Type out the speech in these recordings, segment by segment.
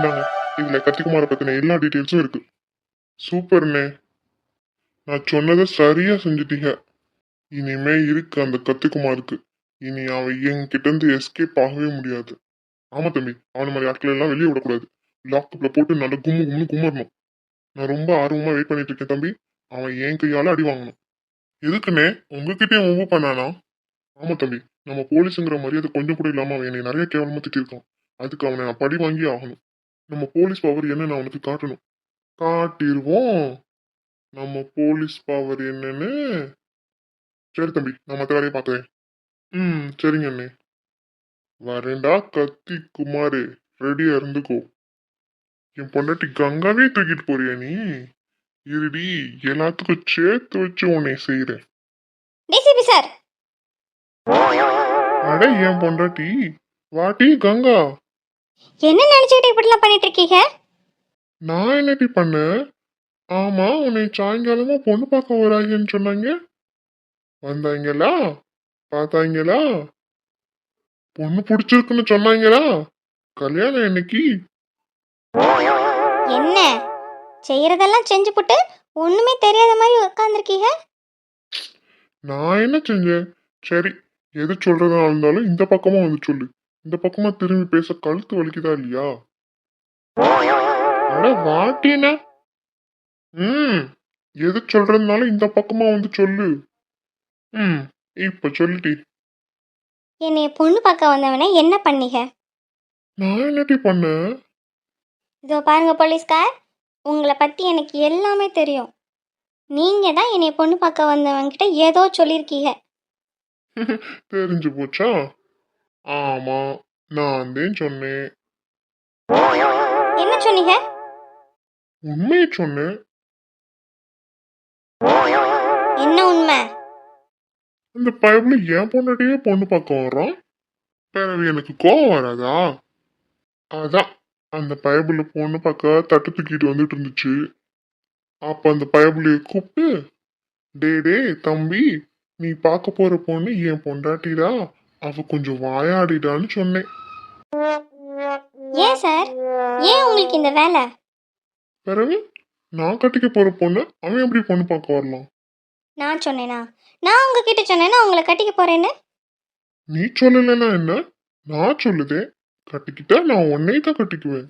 இந்தாங்க, இதுல கத்திக்குமார பத்தின எல்லா டீட்டெயில்ஸும் இருக்கு. சூப்பர்ண்ணே, நான் சொன்னதை சரியா செஞ்சுட்டீங்க. இனிமே இருக்கு அந்த கத்திக்குமாருக்கு. இனி அவன் என்கிட்ட இருந்து எஸ்கேப் ஆகவே முடியாது. ஆமா தம்பி, அவன மாதிரி ஆட்களை எல்லாம் வெளியே விடக்கூடாது. லாக்அப்ல போட்டு நல்லா கும்மு கும்னு கும்பிடணும். நான் ரொம்ப ஆர்வமா வெயிட் பண்ணிட்டு இருக்கேன் தம்பி. அவன் என் கையால அடி வாங்கணும். எதுக்குண்ணே உங்ககிட்டயே மூவ் பண்ணானா? ஆமா தம்பி, நம்ம போலீஸுங்கிற மரியாதை கொஞ்சம் கூட இல்லாம அவன் என்னை நிறைய கேவலமா திட்டிருக்கான். அதுக்கு அவனை நான் பழி வாங்கி ஆகணும். நம்ம போலீஸ் பவர் என்னன்னு அவனுக்கு காட்டணும். காட்டிடுவோம் நம்ம போலீஸ் பவர் என்னன்னு. சரி தம்பி, நான் மற்ற வேலையை பார்க்குறேன். சரிங்க அண்ணே. வரேன்டா கத்தி குமாரு, ரெடியா இருந்துக்கோ. என் பொண்டாட்டி கங்காவே தூக்கிட்டு போறியா நீ? இருடி, எல்லாத்துக்கும் சேர்த்து வச்சு உன்னை செய்யறேன். டிசிபி சார், அட என் பொண்டாட்டி, வாட்டி கங்கா. என்ன நினைச்சுக்கிட்டு இப்படிலாம் பண்ணிட்டு இருக்கீங்க? நான் என்னடி பண்ணேன்? ஆமா, உன்னை சாயங்காலமா பொண்ணு பார்க்க வராங்கன்னு சொன்னாங்க. வந்தாங்களா? பார்த்தாங்களா? பொண்ணு பிடிச்சிருக்குன்னு சொன்னாங்களா? கல்யாணம் என்னைக்கு? என்ன செய்யறதெல்லாம் செஞ்சு போட்டு ஒண்ணுமே தெரியாத மாதிரி உட்காந்துருக்கீங்க. நான் என்ன செஞ்சேன்? சரி, எது சொல்றதா இருந்தாலும் இந்த பக்கமா வந்து சொல்லு. இந்த பக்கமா திரும்பி பேச கழுத்து வலிக்குதா இல்லையா? அட வாட்டினா. எது சொல்றதுனாலும் இந்த பக்கமா வந்து சொல்லு. இப்ப சொல்லிட்டி. என்னைய பொண்ணு பார்க்க வந்தவனே என்ன பண்ணீங்க? நான் என்னடி பண்ண? இதோ பாருங்க போலீஸ்கார், உங்களை பத்தி எனக்கு எல்லாமே தெரியும். நீங்க தான் என்னைய பொண்ணு பார்க்க வந்தவங்கிட்ட ஏதோ சொல்லியிருக்கீங்க. தெரிஞ்சு போச்சா? ஆமா, நான் தான் சொன்னேன். என்ன சொன்னீங்க? உண்மையை சொன்னேன். என்ன உண்மை? அந்த பயப்புல என் பொண்டாட்டியே பொண்ணு பார்க்க வர்றான். பிறகு எனக்கு கோவம் வராதா? அதான், அந்த பயப்புல பொண்ணு பார்க்க தட்டு தூக்கிட்டு வந்துட்டு இருந்துச்சு. அப்ப அந்த பயப்புலைய கூப்பிட்டு, டே தம்பி, நீ பார்க்க போற பொண்ணு என் பொண்டாட்டிடா, அவ கொஞ்சம் வாயாடிடான்னு சொன்னேன். ஏன் சார், ஏன் உங்களுக்கு இந்த வேலை? பிறகு நான் கட்டிக்க போற பொண்ணு அவன் எப்படி பொண்ணு பார்க்க வரலாம்? நான் சொன்னேனா? நான் உங்ககிட்ட சொன்னேன்னா உங்களை கட்டிக்க போறேன்னு? நீ சொல்லலைன்னா என்ன? நான் சொல்லுதே, கட்டிக்கிட்டா நான் உன்னையே தான் கட்டிக்குவேன்.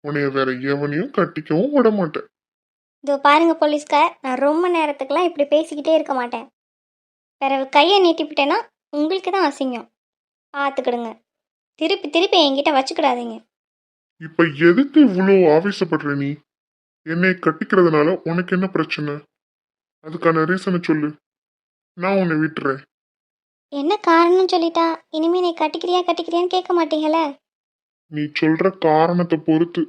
உன்னைய வேற எவனையும் கட்டிக்கவும் விட மாட்டேன். இதோ பாருங்க போலீஸ்கார், நான் ரொம்ப நேரத்துக்குலாம் இப்படி பேசிக்கிட்டே இருக்க மாட்டேன். பிறகு கையை நீட்டிவிட்டேன்னா உங்களுக்கு தான் அசிங்கம். பார்த்துக்கிடுங்க. திருப்பி திருப்பி என்கிட்ட வச்சுக்கிடாதீங்க. இப்ப எதுக்கு இவ்வளோ ஆவேசப்படுற நீ? என்னை கட்டிக்கிறதுனால உனக்கு என்ன பிரச்சனை? அதுக்கான ரீசனை சொல்லு, நான் உன்னை விட்டுறேன். என்ன காரணம் சொல்லிட்டா இனிமே நீ கட்டிக்கிறியான்னு கேட்க மாட்டீங்களே. நீ சொல்ற காரணத்தை பொறுத்து.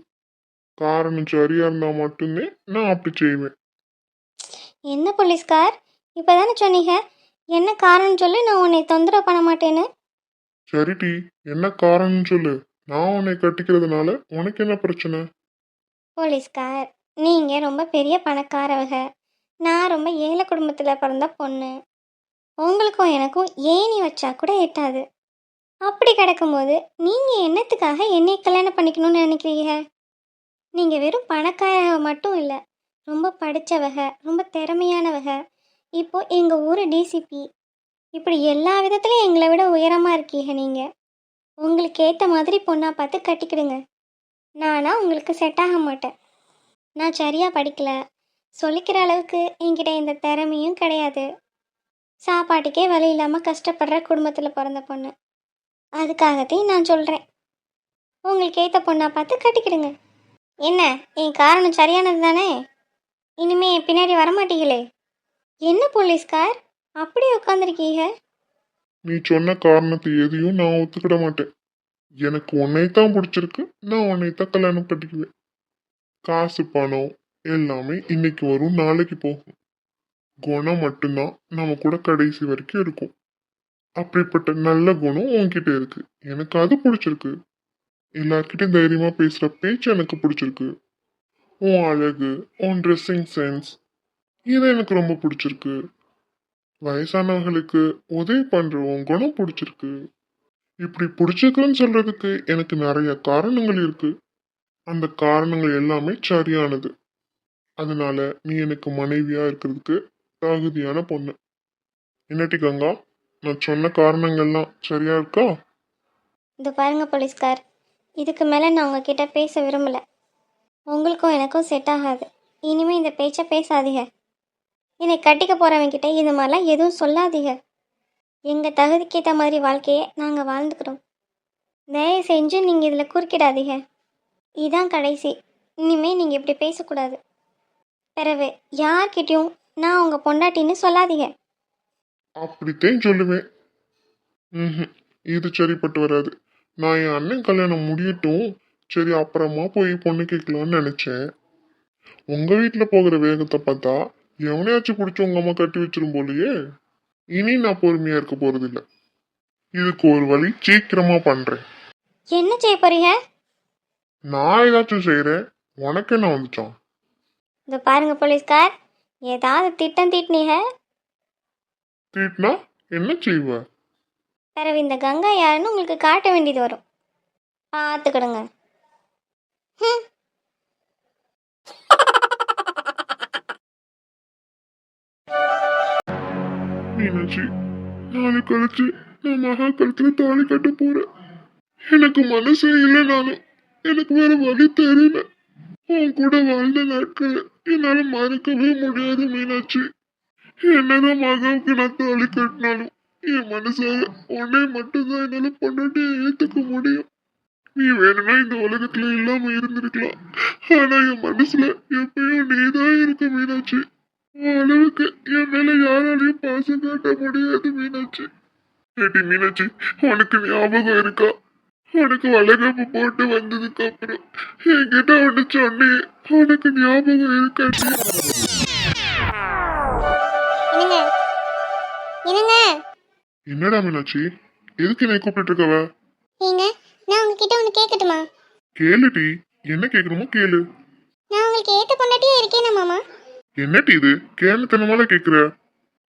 காரணம் சரியா இருந்தா மட்டுமே நான் அப்படி செய்வேன். என்ன போலீஸ்கார், இப்போதானே சொன்னீங்க என்ன காரணம் சொல்லி நான் உன்னை தொந்தரவு பண்ண மாட்டேன்னு. சரிடி, என்ன காரணம் சொல்லு. நான் உன்னை கட்டிக்கிறதுனால உனக்கு என்ன பிரச்சனை? போலீஸ்கார், நீங்கள் ரொம்ப பெரிய பணக்காரவங்க, நான் ரொம்ப ஏழை குடும்பத்தில் பிறந்த பொண்ணு. உங்களுக்கும் எனக்கும் ஏணி வச்சா கூட எட்டாது. அப்படி கிடக்கும்போது நீங்கள் என்னத்துக்காக என்னை கல்யாணம் பண்ணிக்கணும்னு நினைக்கிறீங்க? நீங்கள் வெறும் பணக்காரவங்க மட்டும் இல்லை, ரொம்ப படித்தவங்க, ரொம்ப திறமையானவங்க. இப்போ எங்கள் ஊர் டிசிபி. இப்படி எல்லா விதத்துலையும் எங்களை விட உயரமாக இருக்கீங்க நீங்கள். உங்களுக்கு ஏற்ற மாதிரி பொண்ணாக பார்த்து கட்டிக்கிடுங்க. நானா உங்களுக்கு செட் ஆக மாட்டேன். நான் சரியாக படிக்கல, சொல்லிக்கிற அளவுக்கு என்கிட்ட எந்த திறமையும் கிடையாது. சாப்பாட்டுக்கே வழி இல்லாமல் கஷ்டப்படுற குடும்பத்தில் பிறந்த பொண்ணு. அதுக்காகத்தையும் நான் சொல்கிறேன், உங்களுக்கு ஏற்ற பொண்ணாக பார்த்து கட்டிக்கிடுங்க. என்ன, என் காரணம் சரியானது தானே? இனிமே என் பின்னாடி வரமாட்டீங்களே. என்ன போலீஸ்கார் அப்படி உட்காந்துருக்கீங்க? நீ சொன்ன காரணத்தை எதையும் நான் ஒத்துக்கிட மாட்டேன். எனக்கு உன்னைத்தான் பிடிச்சிருக்கு, நான் உன்னைத்தான் கல்யாணம் கட்டிக்குவேன். காசு பணம் எல்லாமே இன்னைக்கு வரும், நாளைக்கு போகும். குணம் மட்டும்தான் நம்ம கூட கடைசி வரைக்கும் இருக்கும். அப்படிப்பட்ட நல்ல குணம் உன்கிட்ட இருக்கு, எனக்கு அது பிடிச்சிருக்கு. எல்லார்கிட்டையும் தைரியமா பேசுற பேச்சு எனக்கு பிடிச்சிருக்கு. உன் அழகு, உன் ட்ரெஸ்ஸிங் சென்ஸ், இது எனக்கு ரொம்ப பிடிச்சிருக்கு. வயசானவங்களுக்கு உதவி பண்ற உன் குணம் பிடிச்சிருக்கு. இப்படி பிடிச்சிருக்குன்னு சொல்றதுக்கு எனக்கு நிறைய காரணங்கள் இருக்கு. அந்த காரணங்கள் எல்லாமே சரியானது. அதனால நீ எனக்கு மனைவியா இருக்கிறதுக்கு தகுதியான பொண்ணு. என்னட்டி கங்கா, நான் சொன்ன காரணங்கள்லாம் சரியா இருக்கா? இது பாருங்க போலீஸ்கார், இதுக்கு மேலே நான் உங்ககிட்ட பேச விரும்பலை. உங்களுக்கும் எனக்கும் செட் ஆகாது. இனிமேல் இந்த பேச்சை பேசாதீங்க. என்னை கட்டிக்க போகிறவங்கிட்ட இது மாதிரிலாம் எதுவும் சொல்லாதீங்க. எங்கள் தகுதிக்கேற்ற மாதிரி வாழ்க்கையை நாங்கள் வாழ்ந்துக்கிறோம். தயவு செஞ்சு நீங்கள் இதில் குறுக்கிடாதீங்க. இதான் கடைசி. இனிமேல் நீங்கள் இப்படி பேசக்கூடாது. பிறகு யார்கிட்டையும் நான் உங்கள் பொண்டாட்டின்னு சொல்லாதீங்க. அப்படித்தான் சொல்லுவேன். ம், இது சரிப்பட்டு வராது. நான் என் அண்ணன் கல்யாணம் முடியட்டும், சரி அப்புறமா போய் பொண்ணு கேட்கலான்னு நினைச்சேன். உங்க வீட்டுல போகிற வேகத்தை பார்த்தா எவனையாச்சும் பிடிச்சி உங்க அம்மா கட்டி வச்சிரும் போலயே. இனி நான் பொறுமையா இருக்க போறது இல்ல. இதுக்கு ஒரு வழி சீக்கிரமா பண்றேன். என்ன செய்ய போறீங்க? நான் ஏதாச்சும் செய்யறேன், உனக்கு என்ன வந்துச்சான்? இந்த பாருங்க போலீஸ்கார், ஏதாவது திட்டம் தீட்டினீங்க, தீட்டினா என்ன செய்வ? பிறகு இந்த கங்கா யாருன்னு உங்களுக்கு காட்ட வேண்டியது வரும். பார்த்துக்கிடுங்க. ம். மீனாட்சி, நாளை கழிச்சு நான் மகா கழுத்துல தாலி கட்ட போறேன். எனக்கு மனசே இல்லைனாலும் எனக்கு வேற வழி தெரியல. உன் கூட வாழ்ந்த நாட்கள் என்னால மறக்கவே முடியாது மீனாட்சி. என்னதான் மகாவுக்கு நான் தாலி கட்டினாலும் என் மனசால உன்னை மட்டும்தான் என்னால பொண்டாட்டி ஏத்துக்க முடியும். நீ வேணும்னா இந்த உலகத்துல இல்லாம இருந்திருக்கலாம், ஆனா என் மனசுல எப்பயும் நீதான் இருக்க மீனாட்சி. உன் அளவுக்கு என் மேல யாராலையும் பாசம் காட்ட முடியாது மீனாட்சி. ஏடி மீனாட்சி, உனக்கு ஞாபகம் இருக்கா? உனக்கு வளகாப்பு போட்டு வந்ததுக்கு அப்புறம் என்கிட்ட ஒண்ணு சொன்னே, உனக்கு ஞாபகம் இருக்காச்சு? என்னங்க என்னங்க என்னடா மீனாட்சி, எதுக்கு என்னை கூப்பிட்டு இருக்கவ? ஏங்க, நான் உங்ககிட்ட ஒன்று கேட்கட்டுமா? கேளுடி, என்ன கேட்கணுமோ கேளு. நான் உங்களுக்கு ஏற்ற பொண்டாட்டியே இருக்கேனா மாமா? என்னடி இது கேளுத்தனமால கேக்குற?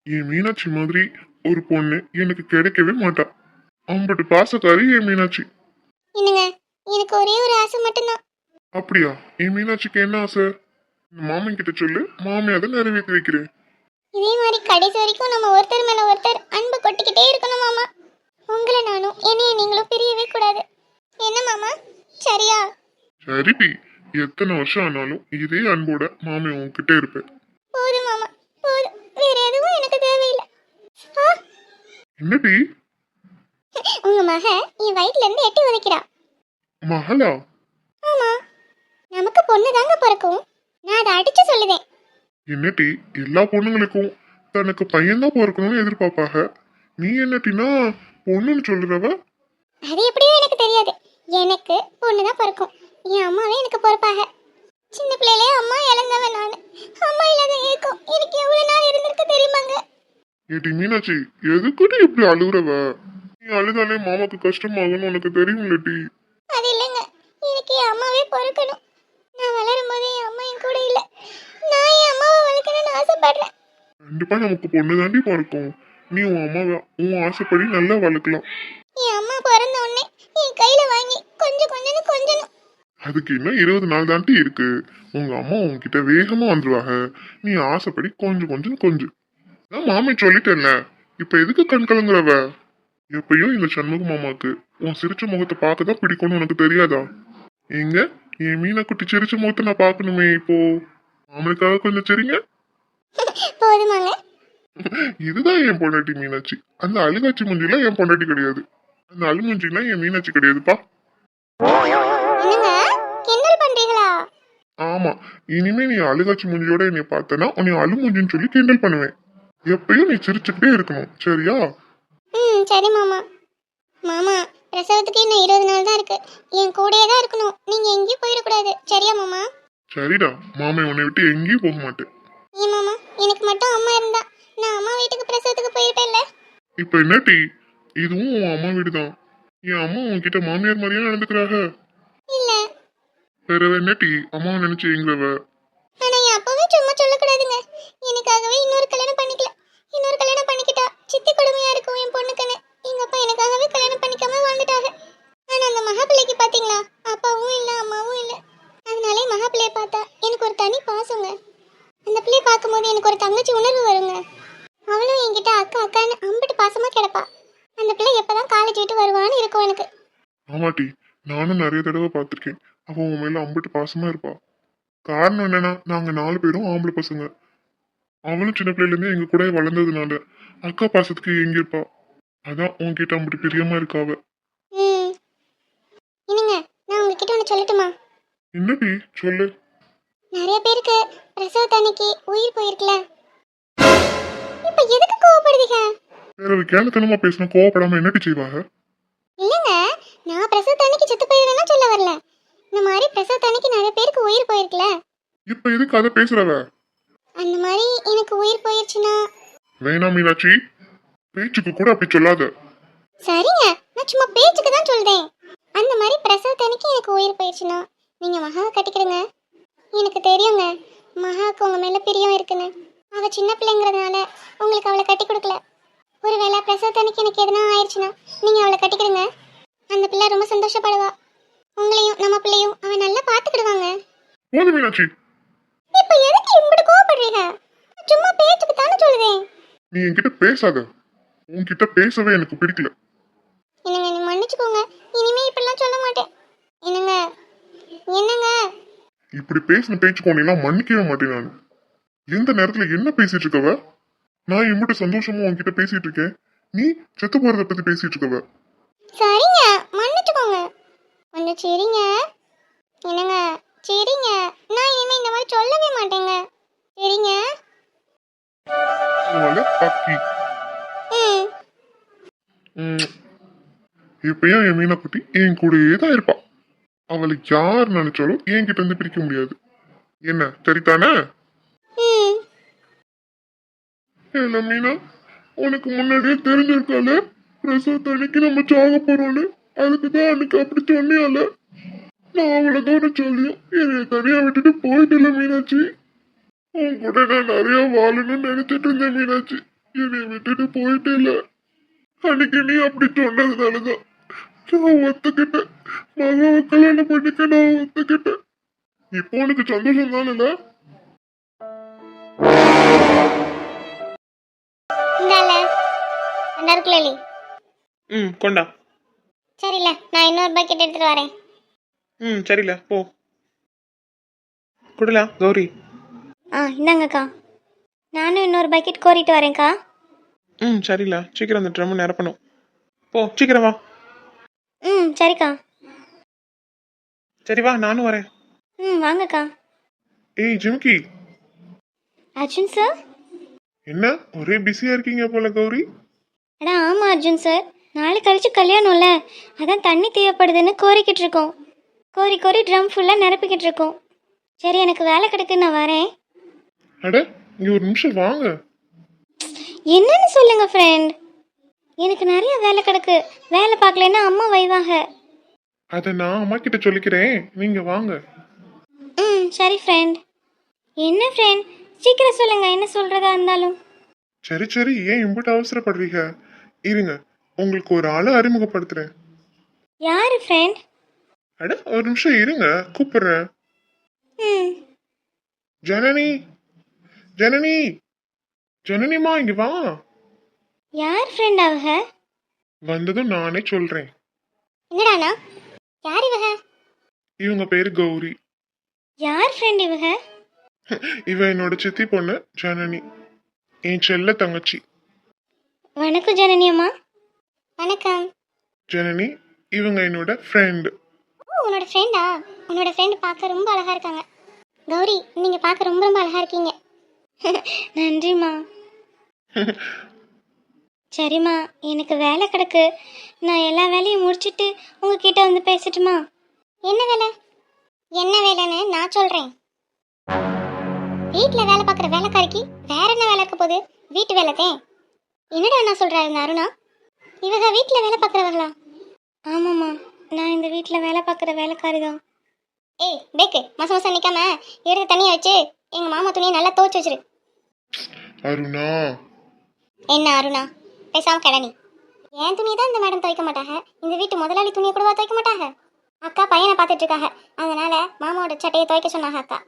என் மீனாட்சி மாதிரி ஒரு பொண்ணு எனக்கு கிடைக்கவே மாட்டா. அம்பட்டு பாசக்காரி என் மீனாட்சி. என்னங்க, எனக்கு ஒரே ஒரு ஆசை மட்டும்தான். அப்படியா? என் மீனாட்சிக்கு என்ன ஆசை? மாமன் கிட்ட சொல்லு, மாமி அதை நிறைவேற்றி வைக்கிறேன். இதே மாதிரி கடைசி வரைக்கும் நம்ம ஒருத்தர் மேல ஒருத்தர் அன்பு கொட்டிக்கிட்டே இருக்கணும் மாமா. உங்களை நானும் என்னைய நீங்களும் பிரியவே கூடாது. என்ன மாமா, சரியா? சரிடி, எத்தனை வருஷம் ஆனாலும் இதே அன்போட மாமி உன்கிட்ட இருப்பேன். போதும் மாமா, போதும். வேற எதுவும் எனக்கு தேவையில்லை. ஆ, என்னடி? உங்க மக என் வயிற்றுல இருந்து எட்டி உதைக்கிறா. மகளா? ஆமா, நமக்கு பொண்ணு தாங்க பிறக்கும். நான் அதை அடிச்சு சொல்லுதேன். என்னடி, எல்லா பொண்ணுங்களுக்கும் தனக்கு பையன்தான் பிறக்கணும்னு எதிர்பார்ப்பாங்க. நீ என்னட்டினா பொண்ணுன்னு சொல்றவ? அது எப்படியோ எனக்கு தெரியாது. எனக்கு பொண்ணு தான் பிறக்கும். என் அம்மாவே எனக்கு பொறுப்பாக. சின்ன பிள்ளையிலே அம்மா இழந்தவன் நான். அம்மா இல்லாத ஏக்கம் எனக்கு எவ்வளவு நாள் இருந்திருக்கு தெரியுமாங்க? ஏடி மீனாட்சி, எதுக்குடி இப்படி அழுகுறவ? நீ அழுதாலே மாமாக்கு கஷ்டமாகும்னு உனக்கு தெரியும்லடி. அது இல்லைங்க, எனக்கு என் அம்மாவே பொறுக்கணும். நான் வளரும் போதே என் அம்மா என் கூட இல்லை. நான் என் அம்மாவை வளர்க்கணும்னு ஆசைப்படுறேன். கண்டிப்பா நமக்கு பொண்ணு தாண்டி பிறக்கும். நீ உன் அம்மாவை உன் ஆசைப்படி நல்லா வளர்க்கலாம். என் அம்மா பிறந்த உடனே என் கையில வாங்கி கொஞ்சம் கொஞ்சணும். அதுக்கு இன்னும் 20 நாள் தாண்டி இருக்கு. உங்க அம்மா உன்கிட்ட வேகமா வந்துருவாங்க. நீ ஆசைப்படி கொஞ்சம். நான் மாமி சொல்லிட்டேன்ல, இப்ப எதுக்கு கண் கலங்குறவ? எப்பயும் இந்த சண்முக மாமாக்கு உன் சிரிச்ச முகத்தை பார்க்கதான் பிடிக்கும்னு உனக்கு தெரியாதா? எங்க என் மீனா குட்டி சிரிச்ச முகத்தை நான் பார்க்கணுமே இப்போ. மாமனுக்காக கொஞ்சம் சரிங்க. போதுமாங்க. இதுதான் என் பொண்டாட்டி மீனாட்சி. அந்த அழுகாட்சி மூஞ்சிலாம் என் பொண்டாட்டி கிடையாது. அந்த அழுமூஞ்சிலாம் என் மீனாட்சி கிடையாதுப்பா. என்னங்க, கிண்டல் பண்றீங்களா? ஆமா, இனிமே நீ அழுகாட்சி மூஞ்சியோட என்னை பார்த்தனா உன்னை அழுமூஞ்சின்னு சொல்லி கிண்டல் பண்ணுவேன். எப்பயும் நீ சிரிச்சுக்கிட்டே இருக்கணும், சரியா? சரி மாமா. மாமா, பிரசவத்துக்கு இன்னும் 20 நாள் தான் இருக்கு. என் கூடயே தான் இருக்கணும். நீங்க எங்கேயும் போயிடக்கூடாது, சரியா மாமா? சரிடா, மாமே உன்னை விட்டு எங்கேயும் போக மாட்டேன். ஏன் மாமா, எனக்கு மட்டும் அம்மா இருந்தா நான் அம்மா வீட்டுக்கு பிரசவத்துக்கு போயிருப்பேன்ல. இப்ப என்னடி, இதுவும் உன் அம்மா வீடுதான். என் அம்மா உன்கிட்ட மாமியார் மாதிரியே நடந்துக்கிறாங்க. இல்ல, வேற என்னடி அம்மாவை நினைச்சு எங்கிறவ? ஆனா என் அப்பாவே சும்மா சொல்லக்கூடாதுங்க. எனக்காகவே இன்னொரு கல்யாணம் பண்ணிக்கல. இன்னொரு கல்யாணம் பண்ணிக்கிட்டா சித்தி கொடுமையா இருக்கும் என் பொண்ணுக்குன்னு எங்க அப்பா எனக்காகவே கல்யாணம் பண்ணிக்காம வாழ்ந்துட்டாங்க. ஆனா அந்த மகாபிள்ளைக்கு பாத்தீங்களா, அப்பாவும் இல்ல அம்மாவும் இல்ல. தான் காலேஜ் விட்டு வருவான்னு இருக்கும் எனக்கு. ஆமாட்டி, நானும் நிறைய தடவை பார்த்துருக்கேன். அவ உன் மேல அம்பிட்டு பாசமா இருப்பா. காரணம் என்னன்னா, நாங்க 4 பேரும் ஆம்பளை பசங்க. அவளும் சின்ன பிள்ளையில இருந்தே எங்க கூட வளர்ந்ததுனால அக்கா பாசத்துக்கு எங்க இருப்பா. அதான் உன்கிட்ட அம்பிட்டு பிரியமா இருக்காவ. ம். என்னங்க, நான் உங்ககிட்ட ஒன்று சொல்லட்டுமா? என்னடி சொல்லு. நிறைய பேருக்கு பிரசவத்தன்னைக்கு உயிர் போயிருக்குல, இப்ப எதுக்கு கோவப்படுவீங்க? வேற கேனத்தனமா பேசினா கோவப்படாம என்னடி செய்வாங்க? இல்லைங்க, நான் பிரசவத்தன்னைக்கு செத்து போயிருவேன்னா சொல்ல வரல. இந்த மாதிரி பிரசவத்தன்னைக்கு நிறைய பேருக்கு உயிர் போயிருக்குல, இப்ப எதுக்கு அதை பேசுறவ? அந்த மாதிரி எனக்கு உயிர் போயிருச்சுன்னா. வேணாம் மீனாட்சி, பேச்சுக்கு கூட அப்படி சொல்லாத. சரிங்க, நான் சும்மா பேச்சுக்கு தான் சொல்றேன். அந்த மாதிரி பிரசவத்தன்னைக்கு எனக்கு உயிர் போயிருச்சுன்னா நீங்க மகாவை கட்டிக்கிடுங்க. எனக்கு தெரியுங்க, மகாவுக்கு உங்க மேல பிரியம் இருக்குன்னு. அவ சின்ன பிள்ளைங்கிறதுனால உங்களுக்கு அவளை கட்டி கொடுக்கல. ஒருவேளை பிரசவத்தன்னைக்கு எனக்கு எதுனா ஆயிடுச்சுன்னா நீங்க அவளை கட்டிக்கிடுங்க. அந்த பிள்ளை ரொம்ப சந்தோஷப்படுவா. உங்களையும் நம்ம பிள்ளையும் அவன் நல்லா பாத்துக்கிடுவாங்க. போதும் மீனாட்சி, இப்ப எதுக்கு இப்படி கோவப்படுறீங்க? சும்மா பேச்சுக்கு தானே சொல்றேன். நீ என்கிட்ட பேசாத. உன்கிட்ட பேசவே எனக்கு பிடிக்கல. என்னங்க, நீ மன்னிச்சுக்கோங்க. இனிமே இப்படிலாம் சொல்ல மாட்டேன். என்னங்க என்னங்க இப்படி பேசின பேச்சுக்கு உன்னையெல்லாம் மன்னிக்கவே மாட்டேன் நான். எந்த நேரத்துல என்ன பேசிட்டு இருக்கவ? நான் இம்பிட்டு சந்தோஷமா உன்கிட்ட பேசிட்டு இருக்கேன், நீ செத்து போறத பத்தி பேசிட்டு இருக்கவ. சரிங்க, மன்னிச்சுக்கோங்க. கொஞ்சம் சரிங்க. என்னங்க சரிங்க, நான் இனிமே இந்த மாதிரி சொல்லவே மாட்டேங்க. சரிங்க. அதனால பக்கி. ம். ம். இப்பயும் என் மீனா குட்டி என் கூடயே தான் இருப்பா. அவளை யார் நினைச்சாலும் என்கிட்ட இருந்து பிரிக்க முடியாது. என்ன சரிதானே? ம். என்ன மீனா, உனக்கு முன்னாடியே தெரிஞ்சிருக்கால பிரசவத்து அன்னைக்கு நம்ம சாக போறோம்னு. அதுக்குதான் அன்னைக்கு அப்படி சொன்னியால. நான் அவளை தோட சொல்லியும் என்னைய தனியா விட்டுட்டு போயிட்டல மீனாட்சி. உன் கூட நான் நிறைய வாழணும்னு நினைச்சிட்டு இருந்தேன் மீனாட்சி. என்னைய விட்டுட்டு போயிட்டே இல்ல. அன்னைக்கு நீ அப்படி சொன்னதுனாலதான் நான் ஒத்துக்கிட்டேன். மகாவை கல்யாணம் பண்ணிக்க நான் ஒத்துக்கிட்டேன். இப்போ உனக்கு சந்தோஷம் தானே? இந்தால இருக்குல்ல. கொண்டா. சரில, நான் இன்னொரு பக்கெட் எடுத்துட்டு வரேன். சரில போ. குடலா கௌரி. இந்தாங்கக்கா. நானும் இன்னொரு பக்கெட் கோரிட்டு வரேன்க்கா. சரில, சீக்கிரம் அந்த ட்ரம் நிரப்பணும். போ சீக்கிரம் வா. சரிக்கா. சரி வா, நானும் வரேன். வாங்கக்கா. ஏய் ஜிம்கி, அர்ஜுன் சார். என்ன ஒரே பிஸியா இருக்கீங்க போல கௌரி. அடா ஆமாம் அர்ஜுன் சார், நாளை கழிச்சு கல்யாணம்ல, அதான் தண்ணி தேவைப்படுதுன்னு கோரிக்கிட்டு இருக்கோம். கோரி கோரி ட்ரம் ஃபுல்லாக நிரப்பிக்கிட்டு இருக்கோம். சரி, எனக்கு வேலை கிடக்கு, நான் வரேன். அட இங்க ஒரு நிமிஷம் வாங்க. என்னன்னு சொல்லுங்க ஃப்ரெண்ட். எனக்கு நிறைய வேலை கிடக்கு, வேலை பார்க்கலன்னா அம்மா வைவாங்க. அதை நான் அம்மா கிட்ட சொல்லிக்கிறேன், நீங்க வாங்க. சரி ஃப்ரெண்ட். என்ன ஃப்ரெண்ட், சீக்கிரம் சொல்லுங்க, என்ன சொல்றதா இருந்தாலும். சரி சரி, ஏன் இம்புட்டு அவசரப்படுறீங்க? இருங்க, உங்களுக்கு ஒரு ஆளை அறிமுகப்படுத்துறேன். யாரு ஃப்ரெண்ட்? அட ஒரு நிமிஷம் இருங்க, கூப்பிடுறேன். ஜனனி, ஜனனி, ஜனனிமா இங்க வா. யார் ஃப்ரெண்ட் அவங்க? வந்ததும் நானே சொல்றேன். என்னடானா, யார் இவங்க? இவங்க பேரு கௌரி. யார் ஃப்ரெண்ட் இவங்க? இவ என்னோட சித்தி பொண்ணு ஜனனி, என் செல்ல தங்கச்சி. வணக்கம் ஜனனி அம்மா. வணக்கம் ஜனனி, இவங்க என்னோட ஃப்ரெண்டு. உன்னோட ஃப்ரெண்டா? உன்னோட ஃப்ரெண்ட் பார்க்க ரொம்ப அழகா இருக்காங்க. கௌரி, நீங்க பார்க்க ரொம்ப ரொம்ப அழகா இருக்கீங்க. நன்றிம்மா. சரிம்மா, எனக்கு வேலை கிடக்கு, நான் எல்லா வேலையும் முடிச்சிட்டு உங்ககிட்ட வந்து பேசட்டுமா? என்ன வேலை? என்ன வேலைன்னு நான் சொல்றேன். வீட்டில் வேலை பார்க்குற வேலைக்காரிக்கு வேற என்ன வேலை இருக்க போகுது? வீட்டு வேலைத்தேன். என்னடா நான் சொல்றாரு இந்த அருணா? இவங்க வீட்டில் வேலை பார்க்குறவர்களா? ஆமாம்மா, நான் இந்த வீட்டில் வேலை பார்க்குற வேலைக்காரி தான். ஏய் பேக்கு, மாசம் மாசம் நிற்காம எடுத்து தண்ணியை வச்சு எங்கள் மாமா துணியை நல்லா துவைச்சு வச்சிரு. அருணா. என்ன அருணா? பேசாம கிளனி. என் துணியை தான் இந்த மேடம் துவைக்க மாட்டாங்க, இந்த வீட்டு முதலாளி துணியை கூடவா துவைக்க மாட்டாங்க? அக்கா பையனை பார்த்துட்டு இருக்காங்க, அதனால மாமாவோட சட்டையை துவைக்க சொன்னாங்க அக்கா.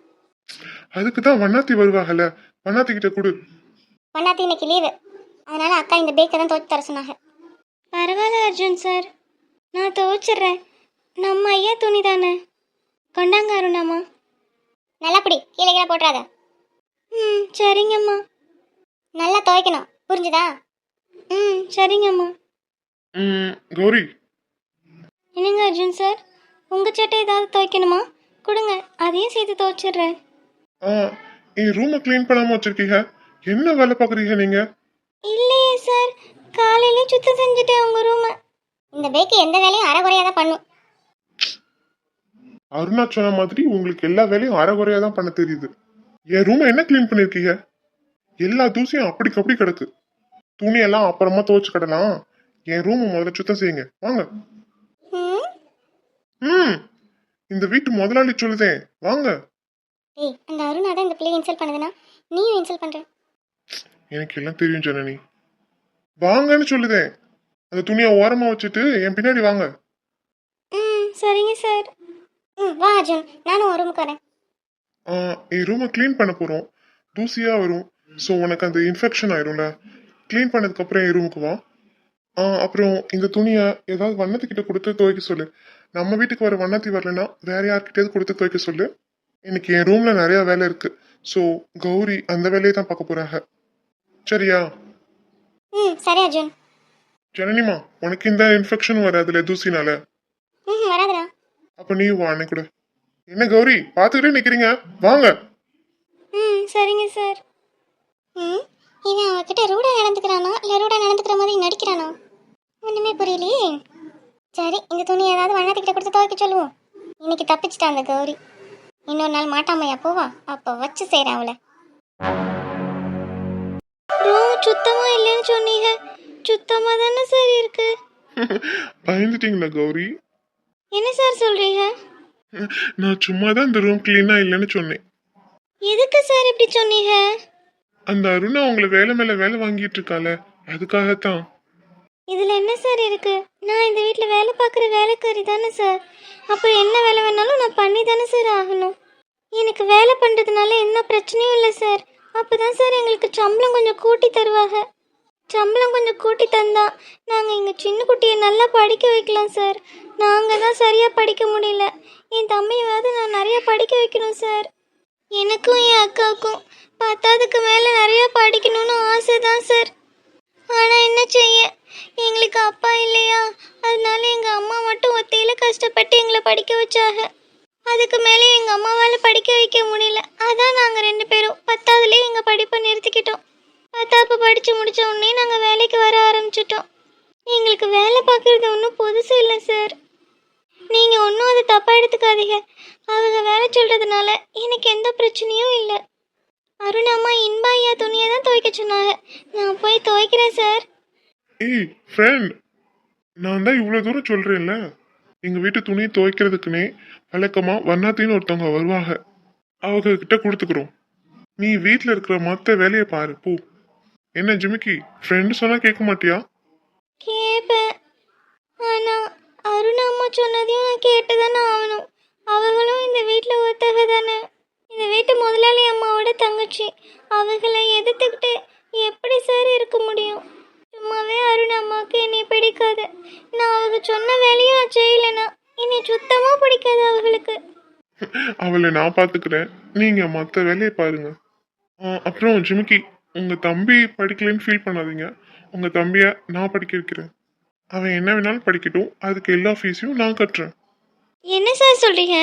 அதுக்கு தான் வண்ணாத்தி வருவாங்கல்ல, வண்ணாத்தி கிட்ட கொடு. வண்ணாத்தி இன்னைக்கு லீவு, அதனால அக்கா இந்த பேக்கை தான் துவைச்சு தர சொன்னாங்க. பரவாயில்ல அர்ஜுன் சார், நான் துவைச்சிட்றேன். நம்ம ஐயா துணி தானே. கொண்டாங்க அருணாம்மா. நல்லா பிடி, கீழே கீழே போட்டுறாத. ம் சரிங்கம்மா. நல்லா துவைக்கணும், புரிஞ்சுதா? ம் சரிங்கம்மா. கௌரி, என்னங்க அர்ஜுன் சார், உங்கள் சட்டை ஏதாவது துவைக்கணுமா? கொடுங்க, அதையும் சேர்த்து துவைச்சிட்றேன். ஆ என் ரூமை க்ளீன் பண்ணாம வச்சிருக்கீங்க. என்ன வேலை பார்க்குறீங்க நீங்க? இல்லையே சார், காலையிலே சுத்தம் செஞ்சுட்டேன் உங்கள் ரூமை. இந்த பேக்கு எந்த வேலையும் அரைகுறையாக தான் பண்ணும். அருணா சொன்ன மாதிரி உங்களுக்கு எல்லா வேலையும் அரைகுறையா தான் பண்ண தெரியுது. என் ரூமை என்ன க்ளீன் பண்ணிருக்கீங்க? எல்லா தூசியும் அப்படிக்கு அப்படி கிடக்கு. துணியெல்லாம் அப்புறமா துவைச்சு கிடலாம். என் ரூமை முதல்ல சுத்தம் செய்யுங்க, வாங்க. ம் இந்த வீட்டு முதலாளி சொல்லுதேன், வாங்க. ஏய், அந்த அருணா தான் இந்த பிள்ளையை இன்சல்ட் பண்ணுதுன்னா நீயும் இன்சல்ட் பண்ற. எனக்கு எல்லாம் தெரியும் ஜனனி. வாங்கன்னு சொல்லுதேன். அந்த துணியை ஓரமா வச்சுட்டு என் பின்னாடி வாங்க. ம் சரிங்க சார். வா அர்ஜுன், நானும் ஒரு ரூமுக்கு வரேன். என் ரூமை க்ளீன் பண்ண போறோம். தூசியா வரும். ஸோ உனக்கு அந்த இன்ஃபெக்ஷன் ஆயிரும்ல. க்ளீன் பண்ணதுக்கு அப்புறம் என் ரூமுக்கு வா. அப்புறம் இந்த துணியை ஏதாவது வண்ணத்துக்கிட்ட கொடுத்து துவைக்க சொல்லு. நம்ம வீட்டுக்கு வர வண்ணத்தி வரலன்னா வேற யார்கிட்டயாவது கொடுத்து துவைக்க சொல்லு. இன்னைக்கு என் ரூம்ல நிறைய வேலை இருக்கு. ஸோ கௌரி அந்த வேலையை தான் பார்க்க போறாங்க. சரியா? சரி அர்ஜுன். ஜனனிமா, உனக்கு இந்த இன்ஃபெக்ஷன் வராதுல தூசினால. வராதுடா. அப்ப நீ வா அன்னை கூட. என்ன கௌரி பார்த்துக்கிட்டே நிக்கிறீங்க, வாங்க. ம் சரிங்க சார். இவன் அவகிட்ட ரூடா நடந்துக்கிறானா இல்லை ரூடா நடந்துக்கிற மாதிரி நடிக்கிறானா ஒன்றுமே புரியலையே. சரி, இந்த துணி ஏதாவது வண்ணத்துக்கிட்ட கொடுத்து துவைக்க சொல்லுவோம். இன்னைக்கு தப்பிச்சிட்டா அந்த கௌரி. இன்னொரு நாள் மாட்டாமையா போவா, அப்போ வச்சு செய்கிறேன் அவளை. ரூம் சுத்தமாக இல்லைன்னு சொன்னீங்க. சுத்தமாக தானே சார் இருக்கு. பயந்துட்டீங்களா கௌரி? என்ன சார் சொல்கிறீங்க? நான் சும்மா தான் இந்த ரூம் கிளீனா இல்லைன்னு சொன்னேன். எதுக்கு சார் இப்படி சொன்னீங்க? அந்த அருணா உங்களை வேலை மேல வேலை வாங்கிட்டு இருக்கால, அதுக்காகத்தான். இதில் என்ன சார் இருக்கு? நான் இந்த வீட்டில் வேலை பார்க்குற வேலைக்காரி தானே சார். அப்புறம் என்ன வேலை வேணாலும் நான் பண்ணி தானே சார் ஆகணும். எனக்கு வேலை பண்ணுறதுனால எந்த பிரச்சனையும் இல்லை சார். அப்போ தான் சார் எங்களுக்கு சம்பளம் கொஞ்சம் கூட்டி தருவாங்க. சம்பளம் கொஞ்சம் கூட்டி தந்தா நாங்கள் எங்கள் சின்ன குட்டியை நல்லா படிக்க வைக்கலாம் சார். நாங்கள் தான் சரியாக படிக்க முடியல. என் தம்பியாவது நான் நிறையா படிக்க வைக்கணும் சார். எனக்கும் என் அக்காவுக்கும் 10க்கு மேலே நிறையா படிக்கணும்னு ஆசை தான் சார். ஆனால் என்ன செய்ய, எங்களுக்கு அப்பா இல்லையா, அதனால எங்கள் அம்மா மட்டும் ஒத்தையில் கஷ்டப்பட்டு எங்களை படிக்க வச்சாங்க. அதுக்கு மேலே எங்கள் அம்மாவால் படிக்க வைக்க முடியல. அதான் நாங்கள் 2 பேரும் 10வதுலேயே எங்கள் படிப்பை நிறுத்திக்கிட்டோம். 10ப்பு படித்து முடித்த உடனே நாங்கள் வேலைக்கு வர ஆரம்பிச்சிட்டோம். எங்களுக்கு வேலை பார்க்குறது ஒன்றும் புதுசு இல்லை சார். நீங்கள் ஒன்றும் அதை தப்பாக எடுத்துக்காதீங்க. அவங்க வேலை சொல்கிறதுனால எனக்கு எந்த பிரச்சனையும் இல்லை. அருணாம்மா இன்பாயா துணியை தான் துவைக்க சொன்னாங்க. நான் போய் துவைக்கிறேன் சார். ஏய் ஃப்ரெண்ட், நான் தான் இவ்வளவு தூரம் சொல்றேன்ல. எங்க வீட்டு துணி துவைக்கிறதுக்குன்னே வழக்கமா வண்ணாத்தின்னு ஒருத்தவங்க வருவாங்க. அவங்க கிட்ட கொடுத்துக்கிறோம். நீ வீட்டுல இருக்கிற மொத்த வேலையை பாரு போ. என்ன ஜிமிக்கி, ஃப்ரெண்டு சொன்னா கேட்க மாட்டியா? கேட்பேன். ஆனால் அருணாம்மா சொன்னதையும் நான் கேட்டு தானே ஆகணும். அவங்களும் இந்த வீட்டில் ஒருத்தக தானே. இந்த வீட்டு முதலாளி அம்மாவோட தங்கச்சி. அவங்களை எதிர்த்துக்கிட்டு எப்படி சார் இருக்க முடியும்? சும்மாவே அருண் அம்மாவுக்கு என்னை பிடிக்காது. நான் அவங்க சொன்ன வேலையும் நான் செய்யலைன்னா என்னை சுத்தமாக பிடிக்காது அவங்களுக்கு. அவளை நான் பாத்துக்கிறேன், நீங்க மொத்த வேலையை பாருங்க. அப்புறம் ஜிமிக்கி, உங்க தம்பி படிக்கலன்னு ஃபீல் பண்ணாதீங்க. உங்க தம்பிய நான் படிக்க வைக்கிறேன். அவன் என்ன வேணாலும் படிக்கட்டும். அதுக்கு எல்லா ஃபீஸையும் நான் கட்டுறேன். என்ன சார் சொல்கிறீங்க?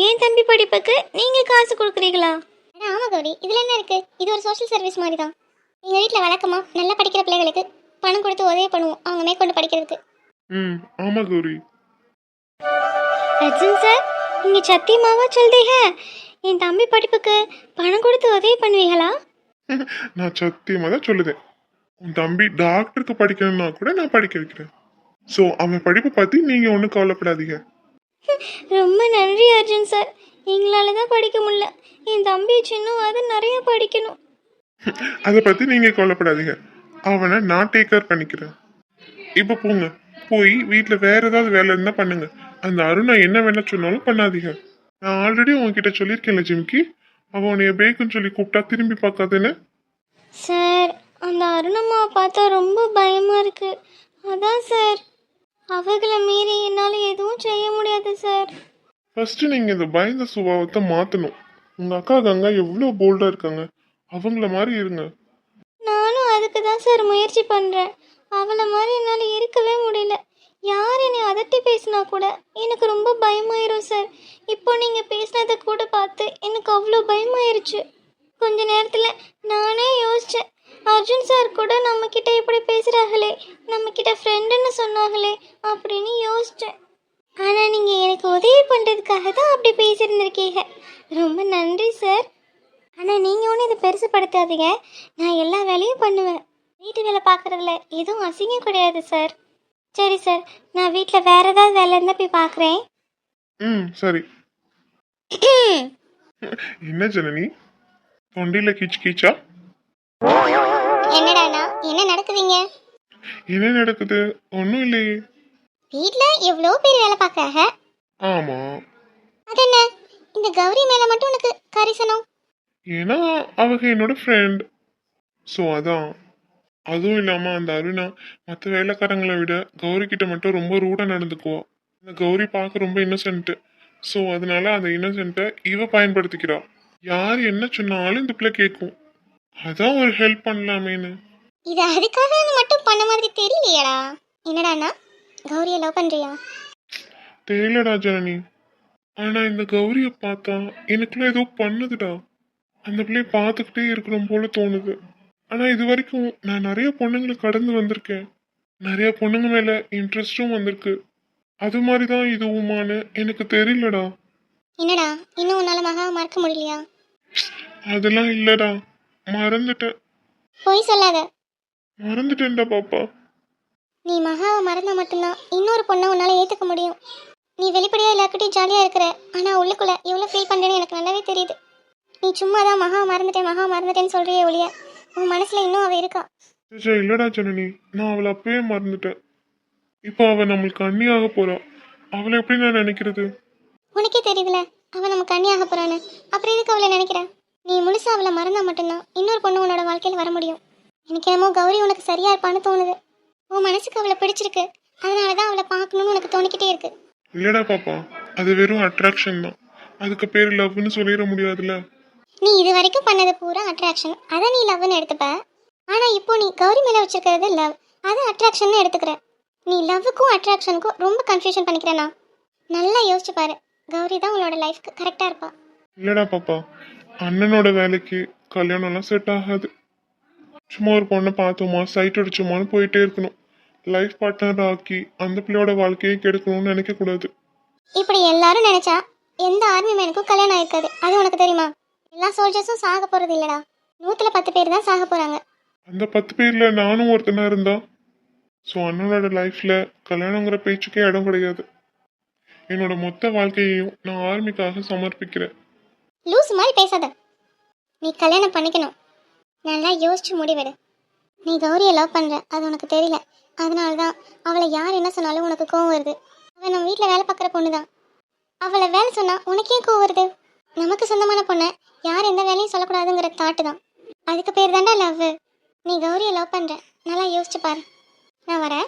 ஏன் தம்பி படிப்புக்கு நீங்கள் காசு கொடுக்குறீங்களா? ஆமாம் கௌரி, இதில் என்ன இருக்குது? இது ஒரு சோஷியல் சர்வீஸ் மாதிரி தான். எங்கள் வீட்டில் வழக்கமாக நல்லா படிக்கிற பிள்ளைகளுக்கு பணம் கொடுத்து உதவி பண்ணுவோம் அவங்க மேற்கொண்டு படிக்கிறதுக்கு. ஆமா கௌரி. அர்ஜுன் சார், நீங்கள் சத்தியமாவா சொல்றீங்க? என் தம்பி படிப்புக்கு பணம் கொடுத்து உதவி பண்ணுவீங்களா? நான் சத்தியமா தான் சொல்லுதேன். உன் தம்பி டாக்டருக்கு படிக்கணும்னா கூட நான் படிக்க வைக்கிறேன். ஸோ அவன் படிப்பை பற்றி நீங்கள் ஒன்றும் கவலைப்படாதீங்க. ரொம்ப நன்றி அர்ஜுன் சார். எங்களால் தான் படிக்க முடியல. என் தம்பி சின்னவாது நிறைய படிக்கணும். அதை பற்றி நீங்கள் கவலைப்படாதீங்க. அவனை நான் டேக் கேர் பண்ணிக்கிறேன். இப்போ போங்க, போய் வீட்டில் வேற ஏதாவது வேலை இருந்தால் பண்ணுங்க. அந்த அருணா என்ன வேணா சொன்னாலும் பண்ணாதீங்க. நான் ஆல்ரெடி உங்ககிட்ட சொல்லியிருக்கேன்ல ஜிம்கி, அவன் உன்னைய பேக்குன்னு சொல்லி கூப்பிட்டா திரும்பி பார்க்காதுன்னு. சார், அந்த அருணம்மாவை பார்த்தா ரொம்ப பயமாக இருக்கு. அதான் சார். ஃபர்ஸ்ட் நீங்க இந்த பயந்த சுபாவத்தை மாத்தணும். உங்க அக்கா கங்கா எவ்வளவு போல்டா இருக்காங்க, அவங்கள மாதிரி இருங்க. நானும் அதுக்கு தான் சார் முயற்சி பண்ணுறேன். அவளை மாதிரி என்னால் இருக்கவே முடியல. யார் என்னை அதட்டி பேசினா கூட எனக்கு ரொம்ப பயமாயிரும் சார். இப்போ நீங்கள் பேசினதை கூட பார்த்து எனக்கு அவ்வளோ பயமாயிருச்சு. கொஞ்ச நேரத்தில் நானே யோசித்தேன், அர்ஜுன் சார் கூட நம்மக்கிட்ட இப்படி பேசுகிறாங்களே, நம்மக்கிட்ட ஃப்ரெண்டுன்னு சொன்னாங்களே அப்படின்னு யோசித்தேன். ஆனால் நீங்கள் எனக்கு உதவி பண்ணுறதுக்காக தான் அப்படி பேசியிருந்திருக்கீங்க. ரொம்ப நன்றி சார். ஆனால் நீங்கள் ஒன்றும் இதை பெருசுப்படுத்தாதீங்க. நான் எல்லா வேலையும் பண்ணுவேன். வீட்டு வேலை பார்க்குறதுல எதுவும் அசிங்கம் கிடையாது சார். சரி சார், நான் வீட்டில் வேற ஏதாவது வேலை இருந்தால் போய் பார்க்குறேன். சரி. என்ன ஜனனி, தொண்டையில கீச்சு கீச்சா? என்னடாண்ணா என்ன நடக்குதுங்க? என்ன நடக்குது? ஒன்றும் இல்லையே. வீட்ல எவ்வளோ பேர் வேலை பார்க்கறாங்க. ஆமா, அது என்ன இந்த கௌரி மேல மட்டும் உனக்கு கரிசனம்? ஏன்னா அவங்க என்னோட ஃப்ரெண்ட். ஸோ அதான். அதுவும் இல்லாமல் அந்த அருணா மற்ற வேலைக்காரங்களை விட கௌரி கிட்ட மட்டும் ரொம்ப ரூடாக நடந்துக்குவா. இந்த கௌரி பார்க்க ரொம்ப இன்னசென்ட்டு. ஸோ அதனால அந்த இன்னசென்ட்டை இவ பயன்படுத்திக்கிறா. யார் என்ன சொன்னாலும் இந்த பிள்ளை கேட்கும். அதான் ஒரு ஹெல்ப் பண்ணலாமேன்னு. இது அதுக்காக மட்டும் பண்ண மாதிரி தெரியலையேடா. என்னடாண்ணா கௌரியை லவ் பண்றியா? தெரியலடா ஜனனி. ஆனால் இந்த கௌரியை பார்த்தா எனக்குள்ள ஏதோ பண்ணுதுடா. அந்த பிள்ளைய பார்த்துக்கிட்டே இருக்கணும் போல தோணுது. ஆனால் இது வரைக்கும் நான் நிறைய பொண்ணுங்களை கடந்து வந்திருக்கேன். நிறைய பொண்ணுங்க மேலே இன்ட்ரெஸ்டும் வந்திருக்கு. அது மாதிரி தான் இதுவுமான்னு எனக்கு தெரியலடா. என்னடா இன்னும் உன்னால மகாவை மறக்க முடியலையா? அதெல்லாம் இல்லடா, மறந்துட்டேன். போய் சொல்லாத. மறந்துட்டேன்டா பாப்பா. நீ மகாவை மறந்தா மட்டும்தான் இன்னொரு பொண்ணை உன்னால ஏத்துக்க முடியும். நீ வெளிப்படையா எல்லாருக்கிட்டையும் ஜாலியா இருக்கிற, ஆனா உள்ளுக்குள்ள எவ்வளவு ஃபீல் பண்றேன்னு எனக்கு நல்லாவே தெரியுது. நீ சும்மா தான் மகாவை மறந்துட்டேன்னு சொல்றியே ஒழிய உன் மனசுல இன்னும் அவ இருக்கா. இல்லடா ஜனனி, நான் அவளை அப்பவே மறந்துட்டேன். இப்போ அவ நம்மளுக்கு அண்ணியாக போறா. அவளை எப்படி நான் நினைக்கிறது? உனக்கே தெரியுதுல அவ நமக்கு அண்ணியாக போறான்னு. அப்புறம் எதுக்கு அவளை நினைக்கிற? நீ முழுசா அவளை மறந்தா மட்டும்தான் இன்னொரு பொண்ணு உன்னோட வாழ்க்கையில் வர முடியும். எனக்கு என்னமோ கௌரி உனக்கு சரியா இருப்பான்னு தோணுது. உன் மனசுக்கு அவளை பிடிச்சிருக்கு, அதனாலதான் அவளை பார்க்கணும்னு உனக்கு தோணிக்கிட்டே இருக்கு. இல்லடா பாப்பா, அது வெறும் அட்ராக்ஷன் தான். அதுக்கு பேர் லவ்னு சொல்லிட முடியாதுல்ல. நீ இது வரைக்கும் பண்ணது பூரா அட்ராக்ஷன், அதை நீ லவ்னு எடுத்துப்ப. ஆனா இப்போ நீ கௌரி மேல வச்சிருக்கிறது லவ், அது அட்ராக்ஷன் எடுத்துக்கிற. நீ லவ்வுக்கும் அட்ராக்ஷனுக்கும் ரொம்ப கன்ஃபியூஷன் பண்ணிக்கிறேனா? நல்லா யோசிச்சு பாரு. கௌரி தான் உன்னோட லைஃப்க்கு கரெக்டா இருப்பா. இல்லடா பாப்பா, அண்ணனோட வேலைக்கு கல்யாணம்லாம் செட் ஆகாது. சும்மா ஒரு பொண்ணை பார்த்தோமா சைட் அடிச்சோமான்னு போயிட்டே இருக்கணும். லைஃப் பார்ட்னர் ஆக்கி அந்த பிள்ளையோட வாழ்க்கையை கெடுக்கணும்னு நினைக்க கூடாது. இப்படி எல்லாரும் நினைச்சா எந்த ஆர்மி மேனுக்கும் கல்யாணம் ஆயிருக்காது. அது உனக்கு தெரியுமா? எல்லா சோல்ஜர்ஸும் சாக போறது இல்லடா. 100 பேர் தான் சாக போறாங்க. அந்த 10 பேர்ல நானும் ஒருத்தனா இருந்தா, ஸோ அண்ணனோட லைஃப்ல கல்யாணங்கிற பேச்சுக்கே இடம் கிடையாது. என்னோட மொத்த வாழ்க்கையையும் நான் ஆர்மிக்காக சமர்ப்பிக்கிறேன். லூஸ் மாதிரி பேசாத. நீ கல்யாணம் பண்ணிக்கணும். நல்லா யோசிச்சு முடிவெடு. நீ கௌரியை லவ் பண்ற, அது உனக்கு தெரியல. அதனால தான் அவளை யார் என்ன சொன்னாலும் உனக்கு கோவம் வருது. அவள் நம்ம வீட்டில் வேலை பார்க்குற பொண்ணு தான். அவளை வேலை சொன்னா உனக்கே கோவம் வருது. நமக்கு சொந்தமான பொண்ணை யார் எந்த வேலையும் சொல்லக்கூடாதுங்கிற தாட்டு தான். அதுக்கு பேர் தாண்டா லவ். நீ கௌரியை லவ் பண்ற, நல்லா யோசிச்சு பாரு. நான் வரேன்.